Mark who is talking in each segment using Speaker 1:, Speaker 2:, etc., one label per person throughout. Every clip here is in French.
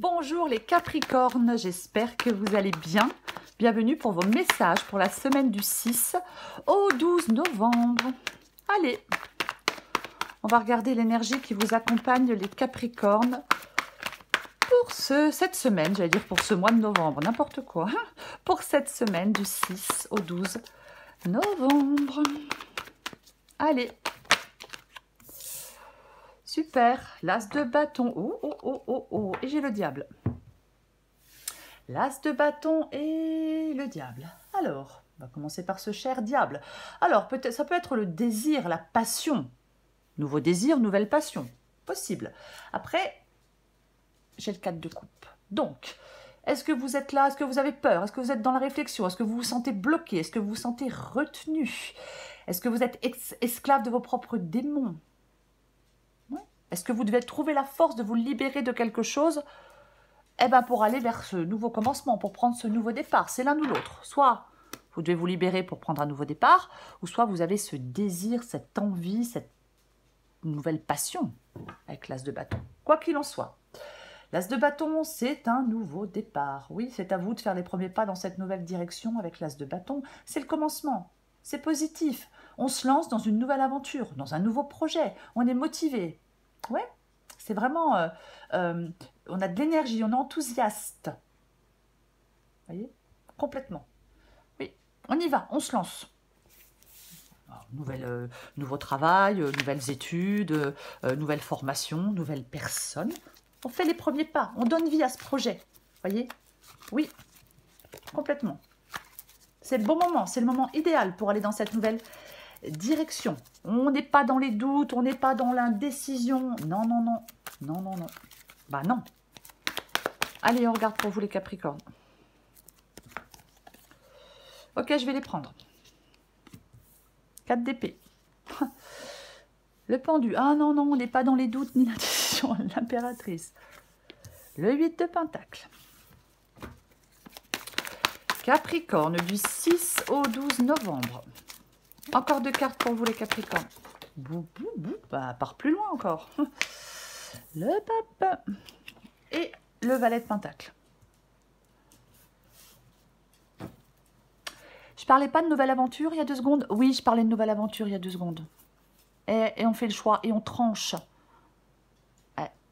Speaker 1: Bonjour les Capricornes, j'espère que vous allez bien. Bienvenue pour vos messages pour la semaine du 6 au 12 novembre. Allez, on va regarder l'énergie qui vous accompagne les Capricornes pour cette semaine, j'allais dire pour ce mois de novembre, n'importe quoi. Pour cette semaine du 6 au 12 novembre. Allez. Super, l'as de bâton, oh, et j'ai le diable. L'as de bâton et le diable. Alors, on va commencer par ce cher diable. Alors, peut-être, ça peut être le désir, la passion. Nouveau désir, nouvelle passion. Possible. Après, j'ai le 4 de coupe. Donc, est-ce que vous êtes là? Est-ce que vous avez peur? Est-ce que vous êtes dans la réflexion? Est-ce que vous vous sentez bloqué? Est-ce que vous vous sentez retenu? Est-ce que vous êtes esclave de vos propres démons? Est-ce que vous devez trouver la force de vous libérer de quelque chose pour aller vers ce nouveau commencement, pour prendre ce nouveau départ? C'est l'un ou l'autre. Soit vous devez vous libérer pour prendre un nouveau départ, ou soit vous avez ce désir, cette envie, cette nouvelle passion avec l'as de bâton. Quoi qu'il en soit. L'as de bâton, c'est un nouveau départ. Oui, c'est à vous de faire les premiers pas dans cette nouvelle direction avec l'as de bâton. C'est le commencement. C'est positif. On se lance dans une nouvelle aventure, dans un nouveau projet. On est motivé. Ouais, c'est vraiment... on a de l'énergie, on est enthousiaste. Vous voyez? Complètement. Oui, on y va, on se lance. Alors, nouveau travail, nouvelles études, nouvelle formation, nouvelles personnes. On fait les premiers pas, on donne vie à ce projet. Vous voyez? Oui, complètement. C'est le bon moment, c'est le moment idéal pour aller dans cette nouvelle direction. On n'est pas dans les doutes, on n'est pas dans l'indécision. Non, non, non. Non, non, non. Bah non. Allez, on regarde pour vous les Capricornes. Ok, je vais les prendre. 4 d'épée. Le pendu. Ah non, non, on n'est pas dans les doutes ni l'indécision. L'impératrice. Le 8 de pentacle. Capricorne du 6 au 12 novembre. Encore 2 cartes pour vous les Capricornes. Bou, bou, bou. Bah, part plus loin encore. Le pape. Et le valet de pentacle. Je parlais pas de nouvelle aventure il y a 2 secondes? Oui, je parlais de nouvelle aventure il y a 2 secondes. Et on fait le choix et on tranche.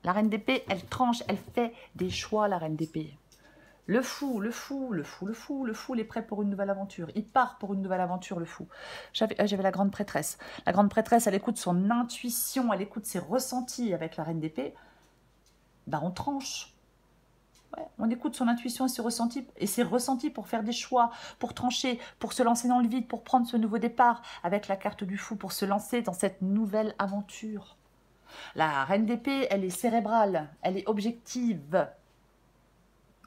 Speaker 1: La reine d'épée, elle tranche, elle fait des choix, la reine d'épée. Le fou, il est prêt pour une nouvelle aventure. Il part pour une nouvelle aventure, le fou. J'avais la grande prêtresse. La grande prêtresse, elle écoute son intuition, elle écoute ses ressentis avec la reine d'épée. Bah, on tranche. Ouais, on écoute son intuition et ses ressentis pour faire des choix, pour trancher, pour se lancer dans le vide, pour prendre ce nouveau départ avec la carte du fou, pour se lancer dans cette nouvelle aventure. La reine d'épée, elle est cérébrale, elle est objective.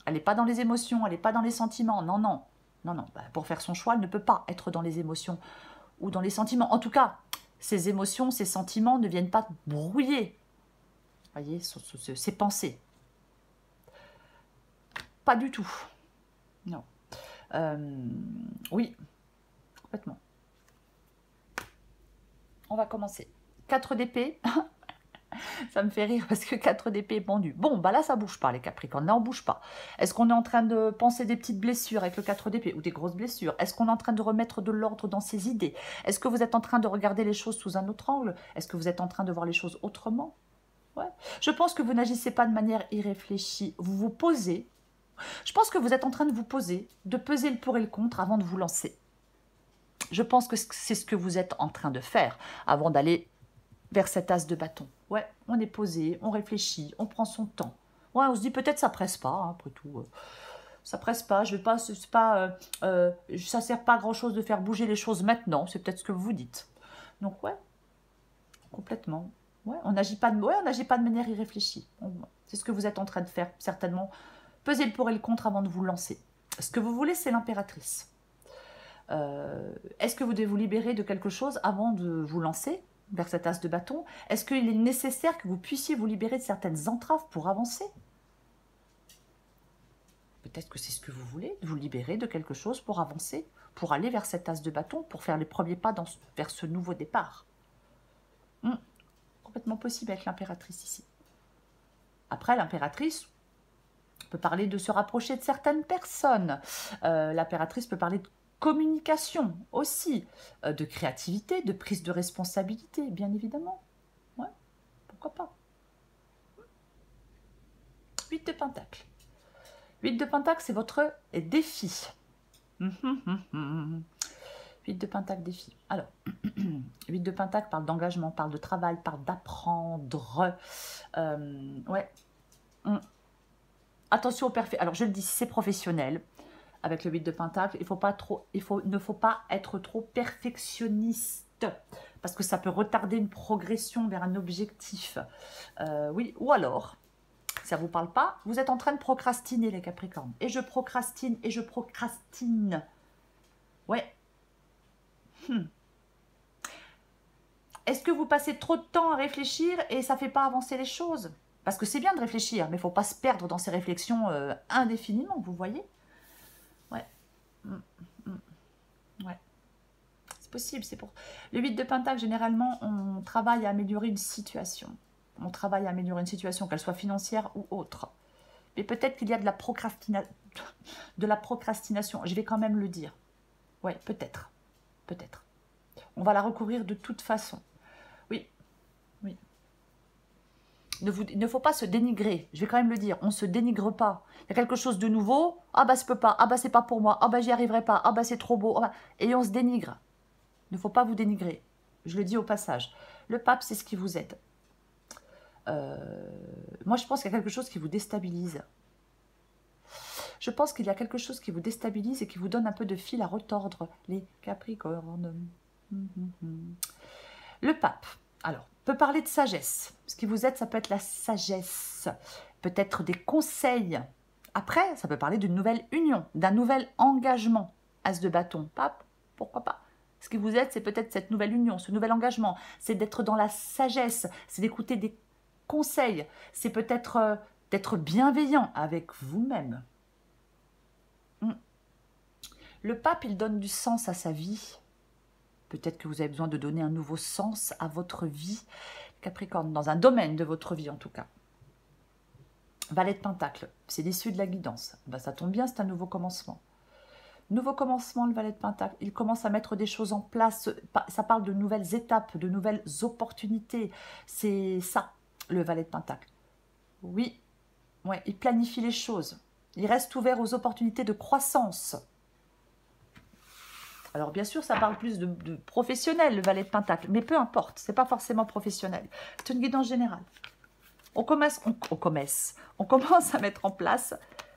Speaker 1: Elle n'est pas dans les émotions, elle n'est pas dans les sentiments. Non, non. Non, non. Bah, pour faire son choix, elle ne peut pas être dans les émotions ou dans les sentiments. En tout cas, ses émotions, ses sentiments ne viennent pas brouiller, vous voyez, ses pensées. Pas du tout. Non. Oui, complètement. On va commencer. 4 d'épée. Ça me fait rire parce que 4 d'épée est pendu. Bon, bah là, ça bouge pas, les Capricornes. Là, on bouge pas. Est-ce qu'on est en train de penser des petites blessures avec le 4 d'épée ou des grosses blessures? Est-ce qu'on est en train de remettre de l'ordre dans ses idées? Est-ce que vous êtes en train de regarder les choses sous un autre angle? Est-ce que vous êtes en train de voir les choses autrement? Ouais. Je pense que vous n'agissez pas de manière irréfléchie. Vous vous posez. Je pense que vous êtes en train de vous poser, de peser le pour et le contre avant de vous lancer. Je pense que c'est ce que vous êtes en train de faire avant d'aller vers cet as de bâton. Ouais, on est posé, on réfléchit, on prend son temps. Ouais, on se dit peut-être ça presse pas, hein, après tout. Ça presse pas, je vais pas, ça sert pas à grand chose de faire bouger les choses maintenant, c'est peut-être ce que vous vous dites. Donc ouais, complètement. Ouais, on n'agit pas de manière irréfléchie. C'est ce que vous êtes en train de faire, certainement. Pesez le pour et le contre avant de vous lancer. Ce que vous voulez, c'est l'impératrice. Est-ce que vous devez vous libérer de quelque chose avant de vous lancer vers cet as de bâton? Est-ce qu'il est nécessaire que vous puissiez vous libérer de certaines entraves pour avancer? Peut-être que c'est ce que vous voulez, de vous libérer de quelque chose pour avancer, pour aller vers cet as de bâton, pour faire les premiers pas vers ce nouveau départ. Complètement possible avec l'impératrice ici. Après, l'impératrice, peut parler de se rapprocher de certaines personnes. L'impératrice peut parler de communication aussi, de créativité, de prise de responsabilité, bien évidemment. Ouais, pourquoi pas. 8 de Pentacle. 8 de Pentacle, c'est votre défi. 8 de Pentacle, défi. Alors, 8 de Pentacle parle d'engagement, parle de travail, parle d'apprendre. Ouais. Attention au perfect. Alors, je le dis, si c'est professionnel, avec le 8 de Pentacle, il ne faut pas être trop perfectionniste, parce que ça peut retarder une progression vers un objectif. Oui, ou alors, ça ne vous parle pas, vous êtes en train de procrastiner, les Capricornes. Et je procrastine, et je procrastine. Ouais. Est-ce que vous passez trop de temps à réfléchir et ça ne fait pas avancer les choses? Parce que c'est bien de réfléchir, mais il ne faut pas se perdre dans ces réflexions indéfiniment, vous voyez? Ouais. Ouais. C'est possible, c'est pour... Le 8 de Pentacle, généralement, on travaille à améliorer une situation. On travaille à améliorer une situation, qu'elle soit financière ou autre. Mais peut-être qu'il y a de la procrastination. Je vais quand même le dire. Ouais, peut-être. Peut-être. On va la recourir de toute façon. Oui. Oui. Il ne faut pas se dénigrer. Je vais quand même le dire. On ne se dénigre pas. Il y a quelque chose de nouveau. Ah bah, je peux pas. Ah bah, c'est pas pour moi. Ah bah, j'y arriverai pas. Ah bah, c'est trop beau. Ah bah... Et on se dénigre. Il ne faut pas vous dénigrer. Je le dis au passage. Le pape, c'est ce qui vous aide. Moi, je pense qu'il y a quelque chose qui vous déstabilise. Je pense qu'il y a quelque chose qui vous déstabilise et qui vous donne un peu de fil à retordre, les Capricornes. Le pape, alors, peut parler de sagesse. Ce qui vous aide, ça peut être la sagesse. Peut-être des conseils. Après, ça peut parler d'une nouvelle union, d'un nouvel engagement. As de bâton, pape, pourquoi pas? Ce qui vous aide, c'est peut-être cette nouvelle union, ce nouvel engagement. C'est d'être dans la sagesse, c'est d'écouter des conseils. C'est peut-être d'être bienveillant avec vous-même. Le pape, il donne du sens à sa vie. Peut-être que vous avez besoin de donner un nouveau sens à votre vie, Capricorne, dans un domaine de votre vie en tout cas. Valet de Pentacle, c'est l'issue de la guidance. Ben, ça tombe bien, c'est un nouveau commencement. Nouveau commencement, le Valet de Pentacle. Il commence à mettre des choses en place. Ça parle de nouvelles étapes, de nouvelles opportunités. C'est ça, le Valet de Pentacle. Oui, ouais, il planifie les choses. Il reste ouvert aux opportunités de croissance. Alors bien sûr, ça parle plus de professionnel, le Valet de Pentacle, mais peu importe, c'est pas forcément professionnel. C'est une guidance générale. On commence à mettre en place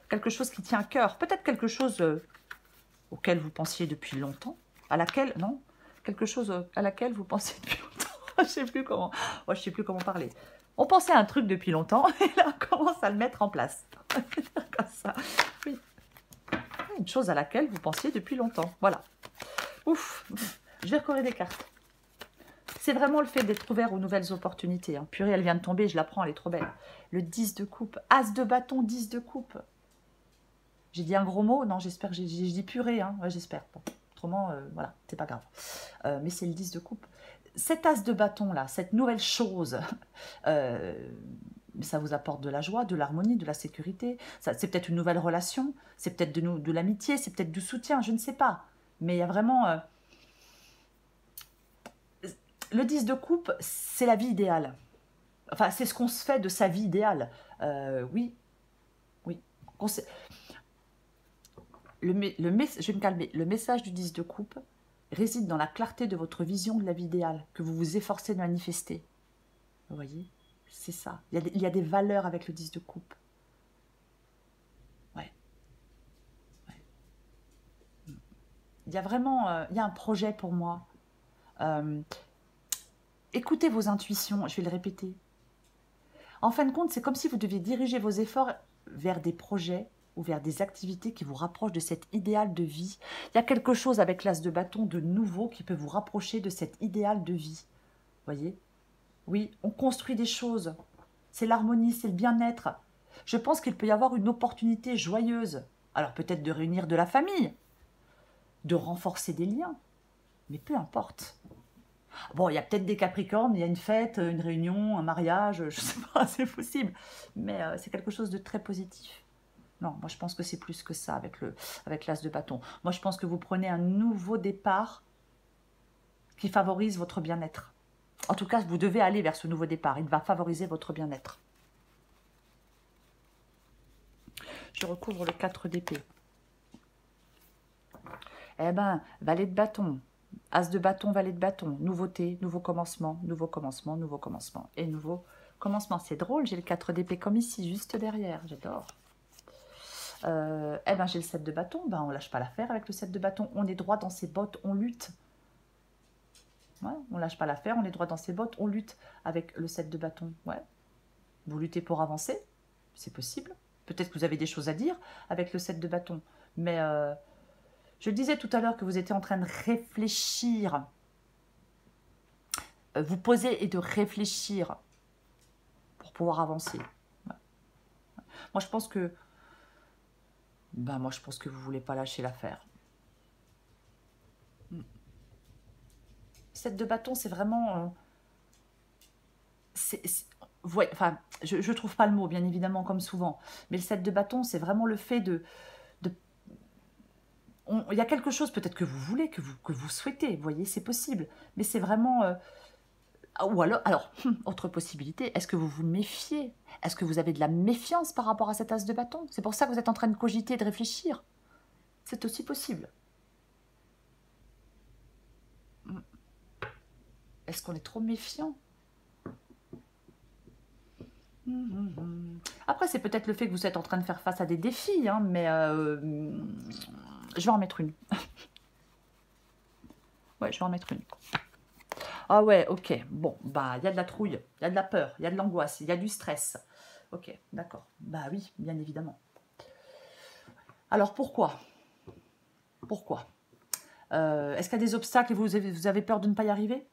Speaker 1: quelque chose qui tient à cœur, peut-être quelque chose auquel vous pensiez depuis longtemps, quelque chose à laquelle vous pensiez depuis longtemps. Je sais plus comment, je sais plus comment parler. On pensait à un truc depuis longtemps et là on commence à le mettre en place. Comme ça, oui. Une chose à laquelle vous pensiez depuis longtemps, voilà. Ouf, je vais recorrer des cartes. C'est vraiment le fait d'être ouvert aux nouvelles opportunités. Hein. Purée, elle vient de tomber, je la prends, elle est trop belle. Le 10 de coupe, As de bâton, 10 de coupe. J'ai dit un gros mot? Non, j'espère que j'ai dit purée, hein. Ouais, j'espère. Bon, autrement, voilà, c'est pas grave. Mais c'est le 10 de coupe. Cet As de bâton, là, cette nouvelle chose, ça vous apporte de la joie, de l'harmonie, de la sécurité. C'est peut-être une nouvelle relation, c'est peut-être de l'amitié, c'est peut-être du soutien, je ne sais pas. Mais il y a vraiment... le 10 de coupe, c'est la vie idéale. Enfin, c'est ce qu'on se fait de sa vie idéale. Oui. Oui. Je vais me calmer. Le message du 10 de coupe réside dans la clarté de votre vision de la vie idéale que vous vous efforcez de manifester. Vous voyez? C'est ça. Il y a des valeurs avec le 10 de coupe. Ouais. Il y a vraiment il y a un projet pour moi. Écoutez vos intuitions, je vais le répéter. En fin de compte, c'est comme si vous deviez diriger vos efforts vers des projets ou vers des activités qui vous rapprochent de cet idéal de vie. Il y a quelque chose avec l'As de bâton de nouveau qui peut vous rapprocher de cet idéal de vie. Vous voyez? Oui, on construit des choses. C'est l'harmonie, c'est le bien-être. Je pense qu'il peut y avoir une opportunité joyeuse. Alors peut-être de réunir de la famille, de renforcer des liens, mais peu importe. Bon, il y a peut-être des Capricornes, il y a une fête, une réunion, un mariage, je ne sais pas, c'est possible. Mais c'est quelque chose de très positif. Non, moi je pense que c'est plus que ça avec l'as de bâton. Moi je pense que vous prenez un nouveau départ qui favorise votre bien-être. En tout cas, vous devez aller vers ce nouveau départ. Il va favoriser votre bien-être. Je recouvre le 4 d'épée. Eh ben, valet de bâton, as de bâton, valet de bâton, nouveauté, nouveau commencement, nouveau commencement, nouveau commencement et nouveau commencement. C'est drôle, j'ai le 4 d'épée comme ici, juste derrière, j'adore. Eh ben, j'ai le 7 de bâton, ben, on lâche pas l'affaire avec le 7 de bâton, on est droit dans ses bottes, on lutte. Ouais, on lâche pas l'affaire, on est droit dans ses bottes, on lutte avec le 7 de bâton. Ouais. Vous luttez pour avancer, c'est possible. Peut-être que vous avez des choses à dire avec le 7 de bâton, mais... je disais tout à l'heure que vous étiez en train de réfléchir, vous poser et de réfléchir pour pouvoir avancer. Ouais. Moi, je pense que, moi, je pense que vous voulez pas lâcher l'affaire. 7 de bâton, c'est vraiment, ouais, enfin, je trouve pas le mot, bien évidemment, comme souvent. Mais le 7 de bâton, c'est vraiment le fait il y a quelque chose peut-être que vous voulez, que vous souhaitez, vous voyez, c'est possible. Mais c'est vraiment... ou alors, autre possibilité, est-ce que vous vous méfiez? Est-ce que vous avez de la méfiance par rapport à cet as de bâton? C'est pour ça que vous êtes en train de cogiter et de réfléchir. C'est aussi possible. Est-ce qu'on est trop méfiant? Après, c'est peut-être le fait que vous êtes en train de faire face à des défis, hein, mais je vais en mettre une. Ouais, je vais en mettre une. Ah ouais, ok. Bon, bah, il y a de la trouille, il y a de la peur, il y a de l'angoisse, il y a du stress. Ok, d'accord. Bah oui, bien évidemment. Alors, pourquoi? Pourquoi? Est-ce qu'il y a des obstacles et vous avez peur de ne pas y arriver?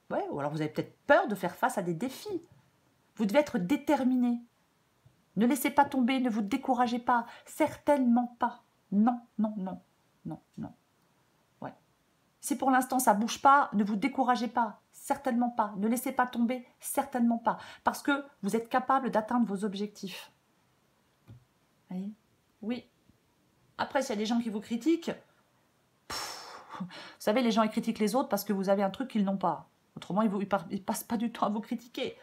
Speaker 1: Ouais, ou alors vous avez peut-être peur de faire face à des défis. Vous devez être déterminé. Ne laissez pas tomber, ne vous découragez pas. Certainement pas. Non, non, non, non, non. Ouais. Si pour l'instant ça ne bouge pas, ne vous découragez pas. Certainement pas. Ne laissez pas tomber. Certainement pas. Parce que vous êtes capable d'atteindre vos objectifs. Vous voyez? Oui. Après, s'il y a des gens qui vous critiquent, vous savez, les gens ils critiquent les autres parce que vous avez un truc qu'ils n'ont pas. Autrement, ils ne passent pas du temps à vous critiquer.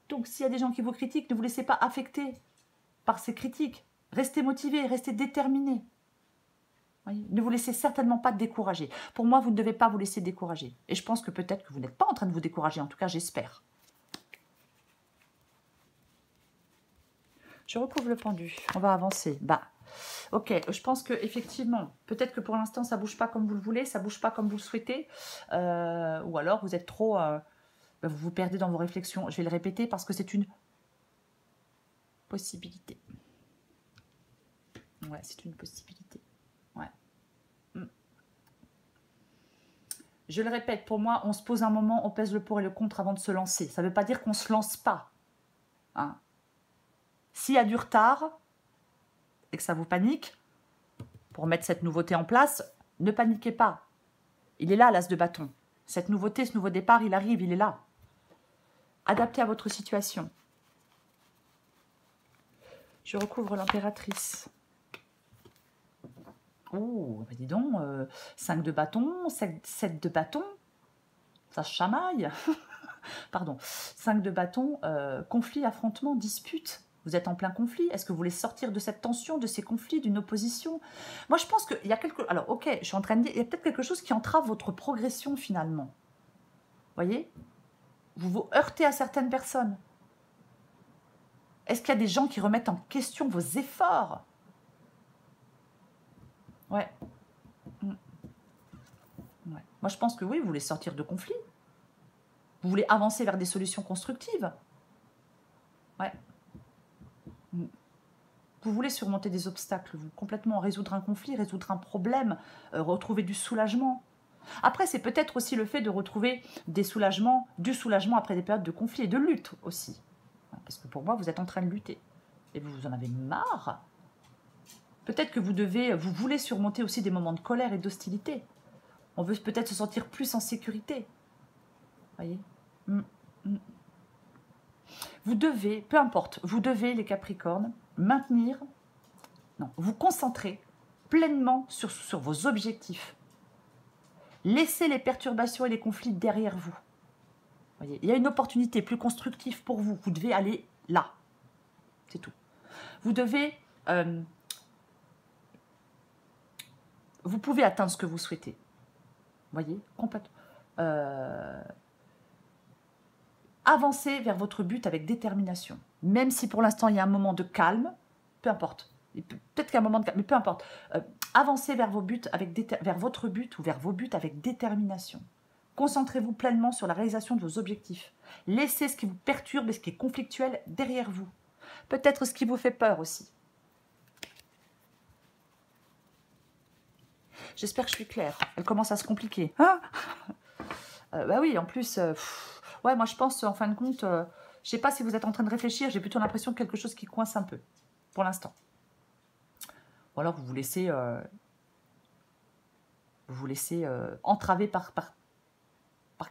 Speaker 1: Donc, s'il y a des gens qui vous critiquent, ne vous laissez pas affecter par ces critiques. Restez motivé, restez déterminé. Ne vous laissez certainement pas décourager. Pour moi, vous ne devez pas vous laisser décourager. Et je pense que peut-être que vous n'êtes pas en train de vous décourager. En tout cas, j'espère. Je recouvre le pendu. On va avancer. Bah, ok, je pense que effectivement, peut-être que pour l'instant, ça ne bouge pas comme vous le voulez, ça ne bouge pas comme vous le souhaitez. Ou alors, vous êtes trop... vous vous perdez dans vos réflexions. Je vais le répéter parce que c'est une possibilité. Ouais, c'est une possibilité. Ouais. Je le répète, pour moi, on se pose un moment, on pèse le pour et le contre avant de se lancer. Ça ne veut pas dire qu'on ne se lance pas. Hein. S'il y a du retard et que ça vous panique, pour mettre cette nouveauté en place, ne paniquez pas. Il est là, l'as de bâton. Cette nouveauté, ce nouveau départ, il arrive, il est là. Adapté à votre situation. Je recouvre l'impératrice. Oh, bah dis donc, 5 de bâton, 7 de bâton, ça se chamaille. Pardon, 5 de bâton, conflit, affrontement, dispute. Vous êtes en plein conflit. Est-ce que vous voulez sortir de cette tension, de ces conflits, d'une opposition? Moi, je pense qu'il y a quelque... Alors, ok, je suis en train de dire, il y a peut-être quelque chose qui entrave votre progression, finalement. Vous voyez? Vous vous heurtez à certaines personnes. Est-ce qu'il y a des gens qui remettent en question vos efforts? Ouais. Ouais. Moi, je pense que oui, vous voulez sortir de conflits. Vous voulez avancer vers des solutions constructives. Ouais. Vous voulez surmonter des obstacles, vous complètement résoudre un conflit, résoudre un problème, retrouver du soulagement. Après, c'est peut-être aussi le fait de retrouver du soulagement après des périodes de conflit et de lutte aussi. Parce que pour moi, vous êtes en train de lutter. Et vous en avez marre. Peut-être que vous voulez surmonter aussi des moments de colère et d'hostilité. On veut peut-être se sentir plus en sécurité. Voyez? Vous devez, peu importe, vous devez, les Capricornes, maintenir, non, vous concentrer pleinement sur vos objectifs. Laissez les perturbations et les conflits derrière vous. Voyez, il y a une opportunité plus constructive pour vous. Vous devez aller là. C'est tout. Vous devez... vous pouvez atteindre ce que vous souhaitez. Voyez, complètement. Avancez vers votre but avec détermination. Même si pour l'instant il y a un moment de calme, peu importe. Peut-être qu'un moment de calme, mais peu importe. Avancez vers vos buts vers votre but ou vers vos buts avec détermination. Concentrez-vous pleinement sur la réalisation de vos objectifs. Laissez ce qui vous perturbe et ce qui est conflictuel derrière vous. Peut-être ce qui vous fait peur aussi. J'espère que je suis claire. Elle commence à se compliquer. Hein bah oui, en plus, ouais, moi je pense, en fin de compte, je sais pas si vous êtes en train de réfléchir, j'ai plutôt l'impression de quelque chose qui coince un peu, pour l'instant. Ou alors vous vous laissez entraver par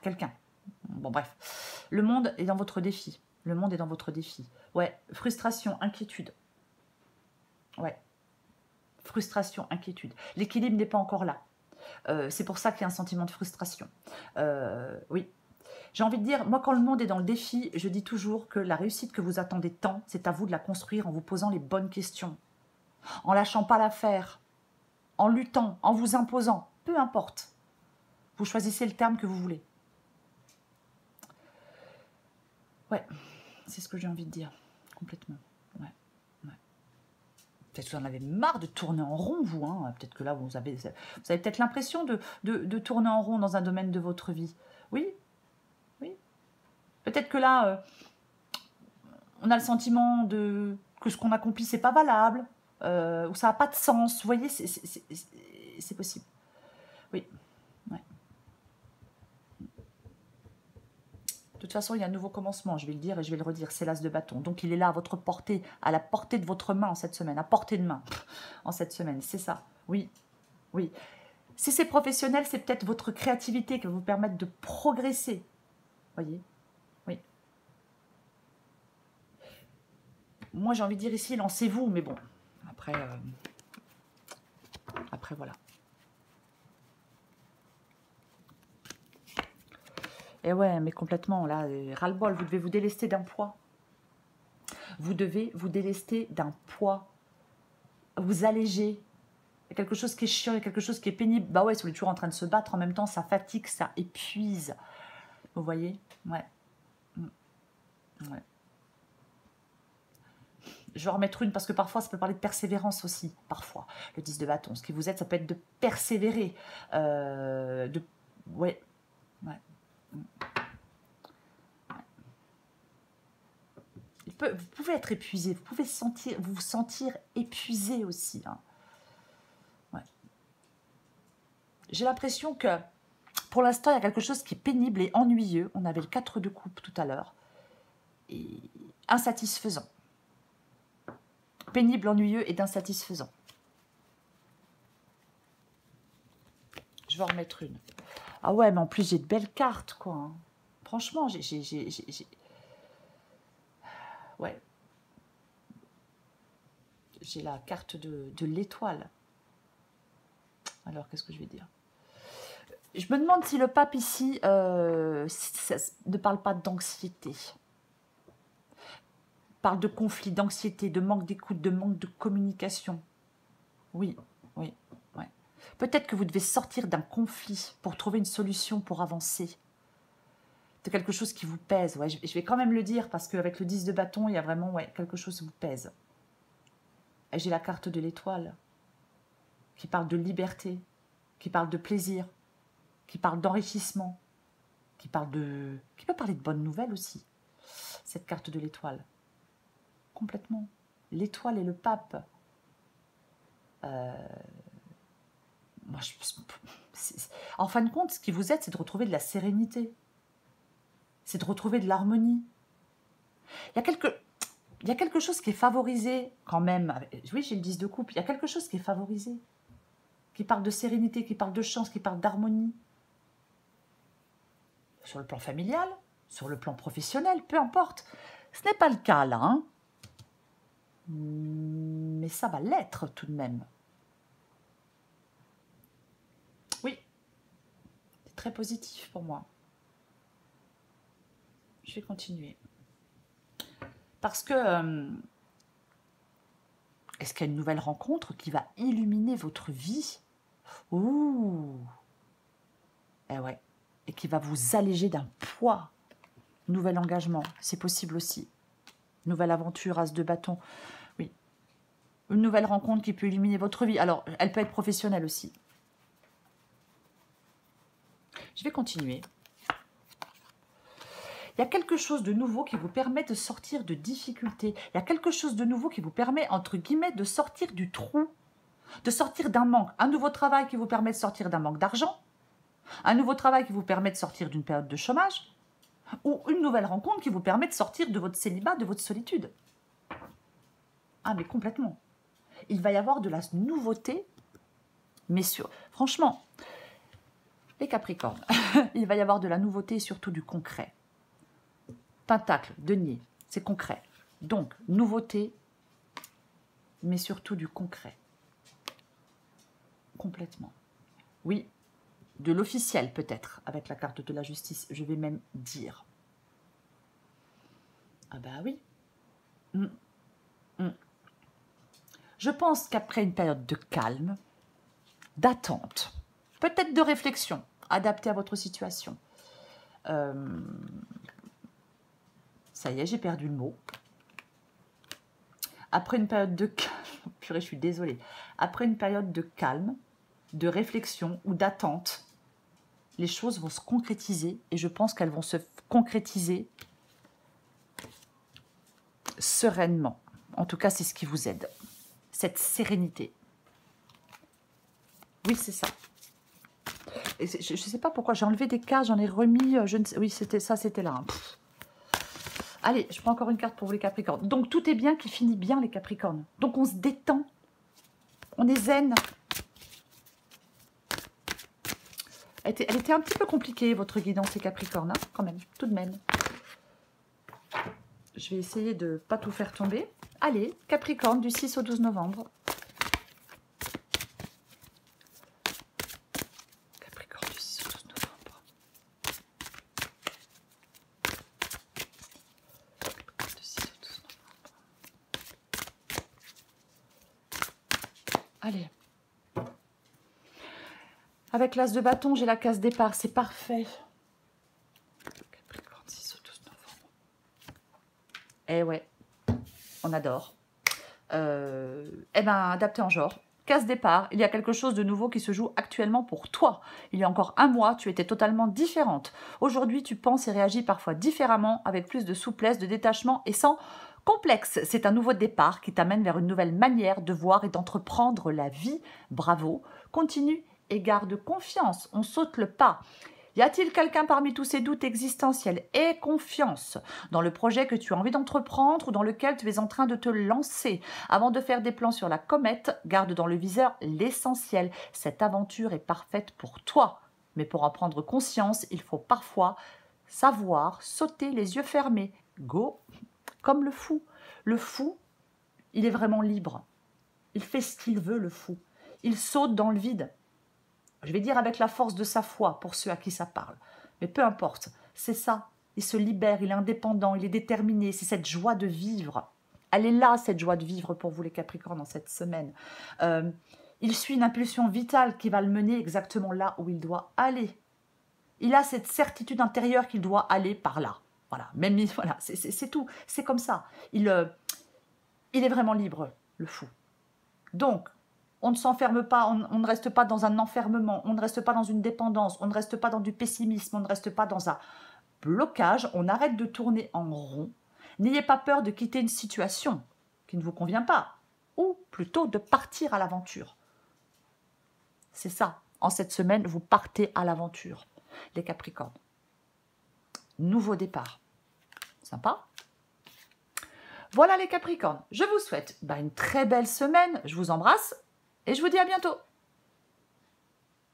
Speaker 1: quelqu'un. Bon, bref. Le monde est dans votre défi. Le monde est dans votre défi. Ouais, frustration, inquiétude. Ouais. Frustration, inquiétude. L'équilibre n'est pas encore là. C'est pour ça qu'il y a un sentiment de frustration. Oui. J'ai envie de dire, moi, quand le monde est dans le défi, je dis toujours que la réussite que vous attendez tant, c'est à vous de la construire en vous posant les bonnes questions, en lâchant pas l'affaire, en luttant, en vous imposant, peu importe. Vous choisissez le terme que vous voulez. Ouais, c'est ce que j'ai envie de dire, complètement. Ouais. Peut-être que vous en avez marre de tourner en rond, vous. Hein. Peut-être que là, vous avez peut-être l'impression de tourner en rond dans un domaine de votre vie. Oui, oui. Peut-être que là, on a le sentiment que ce qu'on accomplit, c'est pas valable, ou ça n'a pas de sens. Vous voyez, c'est possible. Oui, ouais. De toute façon, il y a un nouveau commencement, je vais le dire et je vais le redire, c'est l'as de bâton. Donc, il est là à votre portée, à la portée de votre main en cette semaine, à portée de main en cette semaine, c'est ça. Oui, oui. Si c'est professionnel, c'est peut-être votre créativité qui va vous permettre de progresser. Voyez? Oui. Moi, j'ai envie de dire ici, lancez-vous, mais bon, après voilà. Et ouais, mais complètement, là, ras-le-bol, vous devez vous délester d'un poids. Vous devez vous délester d'un poids. Vous alléger. Il y a quelque chose qui est chiant, il y a quelque chose qui est pénible. Bah ouais, si vous êtes toujours en train de se battre, en même temps, ça fatigue, ça épuise. Vous voyez? Ouais. Ouais. Je vais en remettre une parce que parfois, ça peut parler de persévérance aussi. Parfois, le 10 de bâton. Ce qui vous aide, ça peut être de persévérer. Ouais. Ouais. Vous pouvez être épuisé, vous pouvez vous sentir épuisé aussi. Hein. Ouais. J'ai l'impression que pour l'instant, il y a quelque chose qui est pénible et ennuyeux. On avait le 4 de coupe tout à l'heure. Et insatisfaisant. Pénible, ennuyeux et insatisfaisant. Je vais en remettre une. Ah ouais, mais en plus, j'ai de belles cartes, quoi. Hein. Franchement, ouais. J'ai la carte de l'étoile. Alors, qu'est-ce que je vais dire? Je me demande si le pape ici ça ne parle pas d'anxiété. Parle de conflit, d'anxiété, de manque d'écoute, de manque de communication. Oui, oui, ouais. Peut-être que vous devez sortir d'un conflit pour trouver une solution pour avancer. C'est quelque chose qui vous pèse. Ouais, je vais quand même le dire parce qu'avec le 10 de bâton, il y a vraiment quelque chose qui vous pèse. Et j'ai la carte de l'étoile qui parle de liberté, qui parle de plaisir, qui parle d'enrichissement, qui peut parler de bonnes nouvelles aussi. Cette carte de l'étoile. Complètement. L'étoile et le pape. En fin de compte, ce qui vous aide, c'est de retrouver de la sérénité. C'est de retrouver de l'harmonie. Il y a quelque chose qui est favorisé quand même. Oui, j'ai le 10 de coupe. Il y a quelque chose qui est favorisé. Qui parle de sérénité, qui parle de chance, qui parle d'harmonie. Sur le plan familial, sur le plan professionnel, peu importe. Ce n'est pas le cas là. Hein. mais ça va l'être tout de même. Oui, c'est très positif pour moi. Je vais continuer. Parce que, est-ce qu'il y a une nouvelle rencontre qui va illuminer votre vie? Ouh! Eh ouais. Et qui va vous alléger d'un poids. Nouvel engagement, c'est possible aussi. Nouvelle aventure, as de bâton. Oui. Une nouvelle rencontre qui peut illuminer votre vie. Alors, elle peut être professionnelle aussi. Je vais continuer. Il y a quelque chose de nouveau qui vous permet de sortir de difficultés. Il y a quelque chose de nouveau qui vous permet, entre guillemets, de sortir du trou, de sortir d'un manque. Un nouveau travail qui vous permet de sortir d'un manque d'argent. Un nouveau travail qui vous permet de sortir d'une période de chômage. Ou une nouvelle rencontre qui vous permet de sortir de votre célibat, de votre solitude. Ah, mais complètement. Il va y avoir de la nouveauté, mais franchement, les Capricornes, il va y avoir de la nouveauté et surtout du concret. Pentacle, denier, c'est concret. Donc, nouveauté, mais surtout du concret. Complètement. Oui, de l'officiel peut-être, avec la carte de la justice, je vais même dire. Ah bah oui. Je pense qu'après une période de calme, d'attente, peut-être de réflexion, adaptée à votre situation, ça y est, j'ai perdu le mot. Après une période de calme, purée, je suis désolée. Après une période de calme, de réflexion ou d'attente, les choses vont se concrétiser et je pense qu'elles vont se concrétiser sereinement. En tout cas, c'est ce qui vous aide. Cette sérénité. Oui, c'est ça. Et je ne sais pas pourquoi, j'ai enlevé des cartes, j'en ai remis, oui, c'était ça, c'était là. Allez, je prends encore une carte pour vous les Capricornes. Donc, tout est bien qui finit bien, les Capricornes. Donc, on se détend. On est zen. Elle était un petit peu compliquée, votre guidance, les Capricornes, hein, quand même, tout de même. Je vais essayer de ne pas tout faire tomber. Allez, Capricorne, du 6 au 12 novembre. Capricorne, du 6 au 12 novembre. Capricorne, du 6 au 12 novembre. Allez. Avec l'as de bâton, j'ai la case départ. C'est parfait. Capricorne, 6 au 12 novembre. Eh ouais, on adore. Eh ben, adapté en genre. Case départ, il y a quelque chose de nouveau qui se joue actuellement pour toi. Il y a encore un mois, tu étais totalement différente. Aujourd'hui, tu penses et réagis parfois différemment, avec plus de souplesse, de détachement et sans complexe. C'est un nouveau départ qui t'amène vers une nouvelle manière de voir et d'entreprendre la vie. Bravo, continue et garde confiance. On saute le pas. Y a-t-il quelqu'un parmi tous ces doutes existentiels? Aie confiance dans le projet que tu as envie d'entreprendre ou dans lequel tu es en train de te lancer. Avant de faire des plans sur la comète, garde dans le viseur l'essentiel. Cette aventure est parfaite pour toi. Mais pour en prendre conscience, il faut parfois savoir sauter les yeux fermés. Go! Comme le fou. Le fou, il est vraiment libre. Il fait ce qu'il veut, le fou. Il saute dans le vide. Je vais dire avec la force de sa foi, pour ceux à qui ça parle. Mais peu importe, c'est ça. Il se libère, il est indépendant, il est déterminé. C'est cette joie de vivre. Elle est là, cette joie de vivre pour vous, les Capricornes, dans cette semaine. Il suit une impulsion vitale qui va le mener exactement là où il doit aller. Il a cette certitude intérieure qu'il doit aller par là. Voilà, même voilà, c'est tout. C'est comme ça. Il est vraiment libre, le fou. Donc, on ne s'enferme pas, on ne reste pas dans un enfermement, on ne reste pas dans une dépendance, on ne reste pas dans du pessimisme, on ne reste pas dans un blocage, on arrête de tourner en rond. N'ayez pas peur de quitter une situation qui ne vous convient pas, ou plutôt de partir à l'aventure. C'est ça, en cette semaine, vous partez à l'aventure, les Capricornes. Nouveau départ. Sympa ? Voilà les Capricornes, je vous souhaite une très belle semaine, je vous embrasse et je vous dis à bientôt.